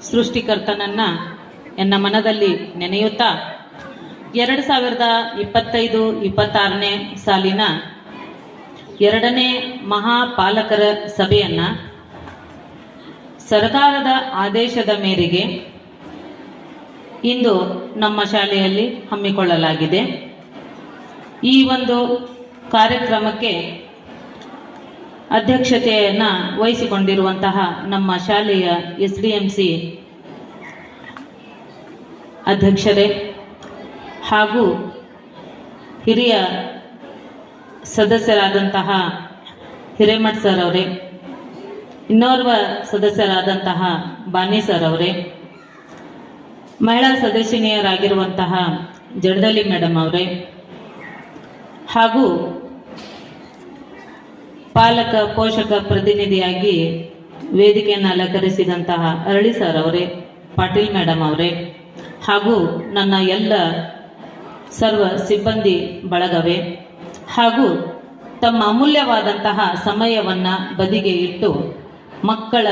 ಸೃಷ್ಟಿಕರ್ತನನ್ನ ಎನ್ನ ಮನದಲ್ಲಿ ನೆನೆಯುತ್ತಾ 2025-26ನೇ ಸಾಲಿನ ಎರಡನೇ ಮಹಾಪಾಲಕರ ಸಭೆಯನ್ನ ಸರ್ಕಾರದ ಆದೇಶದ ಮೇರೆಗೆ ಇಂದು ನಮ್ಮ ಶಾಲೆಯಲ್ಲಿ ಹಮ್ಮಿಕೊಳ್ಳಲಾಗಿದೆ. ಈ ಒಂದು ಕಾರ್ಯಕ್ರಮಕ್ಕೆ ಅಧ್ಯಕ್ಷತೆಯನ್ನು ವಹಿಸಿಕೊಂಡಿರುವಂತಹ ನಮ್ಮ ಶಾಲೆಯ SDMC ಅಧ್ಯಕ್ಷರೇ ಹಾಗೂ ಹಿರಿಯ ಸದಸ್ಯರಾದಂತಹ ಹಿರೇಮಠ್ ಸರ್ ಅವರೇ, ಇನ್ನೋರ್ವ ಸದಸ್ಯರಾದಂತಹ ಬಾನಿ ಸರ್ ಅವರೇ, ಮಹಿಳಾ ಸದಸ್ಯನಿಯರಾಗಿರುವಂತಹ ಜಡದಲಿ ಮೇಡಮ್ ಅವರೇ, ಹಾಗೂ ಪಾಲಕ ಪೋಷಕ ಪ್ರತಿನಿಧಿಯಾಗಿ ವೇದಿಕೆಯನ್ನು ಅಲಂಕರಿಸಿದಂತಹ ಅರಳಿ ಸರ್ ಅವರೇ, ಪಾಟೀಲ್ ಮೇಡಮ್ ಅವರೇ, ಹಾಗೂ ನನ್ನ ಎಲ್ಲ ಸರ್ವ ಸಿಬ್ಬಂದಿ ಬಳಗವೇ, ಹಾಗೂ ತಮ್ಮ ಅಮೂಲ್ಯವಾದಂತಹ ಸಮಯವನ್ನು ಬದಿಗೆ ಇಟ್ಟು ಮಕ್ಕಳ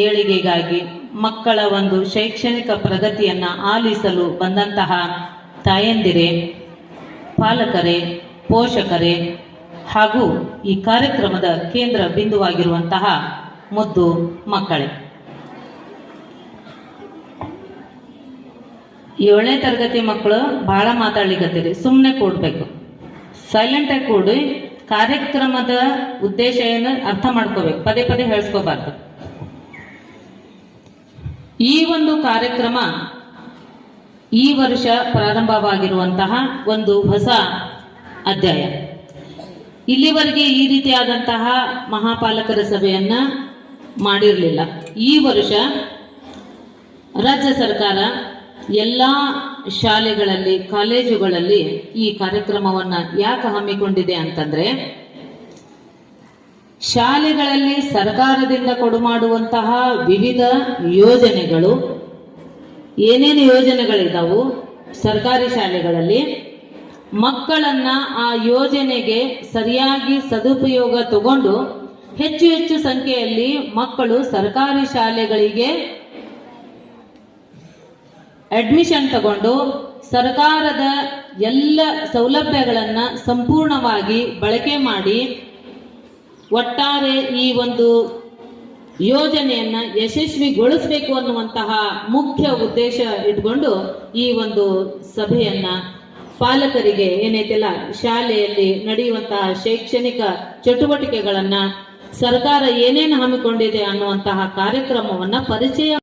ಏಳಿಗೆಗಾಗಿ, ಮಕ್ಕಳ ಒಂದು ಶೈಕ್ಷಣಿಕ ಪ್ರಗತಿಯನ್ನು ಆಲಿಸಲು ಬಂದಂತಹ ತಾಯಂದಿರೇ, ಪಾಲಕರೇ, ಪೋಷಕರೇ, ಹಾಗೂ ಈ ಕಾರ್ಯಕ್ರಮದ ಕೇಂದ್ರ ಬಿಂದುವಾಗಿರುವಂತಹ ಮುದ್ದು ಮಕ್ಕಳೇ, 7ನೇ ತರಗತಿ ಮಕ್ಕಳು ಬಹಳ ಮಾತಾಡ್ಲಿಕ್ಕತ್ತೀರಿ, ಸುಮ್ಮನೆ ಕೂಡ್ಬೇಕು, ಸೈಲೆಂಟ್ ಆಗಿ ಕೂಡಿ ಕಾರ್ಯಕ್ರಮದ ಉದ್ದೇಶ ಏನು ಅರ್ಥ ಮಾಡ್ಕೋಬೇಕು, ಪದೇ ಪದೇ ಹೇಳಿಸ್ಕೋಬಾರ್ದು. ಈ ಒಂದು ಕಾರ್ಯಕ್ರಮ ಈ ವರ್ಷ ಪ್ರಾರಂಭವಾಗಿರುವಂತಹ ಒಂದು ಹೊಸ ಅಧ್ಯಾಯ. ಇಲ್ಲಿವರೆಗೆ ಈ ರೀತಿಯಾದಂತಹ ಮಹಾಪಾಲಕರ ಸಭೆಯನ್ನ ಮಾಡಿರಲಿಲ್ಲ. ಈ ವರ್ಷ ರಾಜ್ಯ ಸರ್ಕಾರ ಎಲ್ಲ ಶಾಲೆಗಳಲ್ಲಿ, ಕಾಲೇಜುಗಳಲ್ಲಿ ಈ ಕಾರ್ಯಕ್ರಮವನ್ನ ಯಾಕೆ ಹಮ್ಮಿಕೊಂಡಿದೆ ಅಂತಂದ್ರೆ, ಶಾಲೆಗಳಲ್ಲಿ ಸರ್ಕಾರದಿಂದ ಕೊಡುಮಾಡುವಂತಹ ವಿವಿಧ ಯೋಜನೆಗಳು, ಏನೇನು ಯೋಜನೆಗಳಿದಾವು ಸರ್ಕಾರಿ ಶಾಲೆಗಳಲ್ಲಿ, ಮಕ್ಕಳನ್ನ ಆ ಯೋಜನೆಗೆ ಸರಿಯಾಗಿ ಸದುಪಯೋಗ ತಗೊಂಡು ಹೆಚ್ಚು ಹೆಚ್ಚು ಸಂಖ್ಯೆಯಲ್ಲಿ ಮಕ್ಕಳು ಸರ್ಕಾರಿ ಶಾಲೆಗಳಿಗೆ ಅಡ್ಮಿಷನ್ ತಗೊಂಡು ಸರ್ಕಾರದ ಎಲ್ಲ ಸೌಲಭ್ಯಗಳನ್ನು ಸಂಪೂರ್ಣವಾಗಿ ಬಳಕೆ ಮಾಡಿ ಒಟ್ಟಾರೆ ಈ ಒಂದು ಯೋಜನೆಯನ್ನ ಯಶಸ್ವಿಗೊಳಿಸಬೇಕು ಅನ್ನುವಂತಹ ಮುಖ್ಯ ಉದ್ದೇಶ ಇಟ್ಕೊಂಡು ಈ ಒಂದು ಸಭೆಯನ್ನ ಪಾಲಕರಿಗೆ ಏನೈತಿಲ್ಲ, ಶಾಲೆಯಲ್ಲಿ ನಡೆಯುವಂತಹ ಶೈಕ್ಷಣಿಕ ಚಟುವಟಿಕೆಗಳನ್ನ ಸರ್ಕಾರ ಏನೇನು ಹಮ್ಮಿಕೊಂಡಿದೆ ಅನ್ನುವಂತಹ ಕಾರ್ಯಕ್ರಮವನ್ನ ಪರಿಚಯ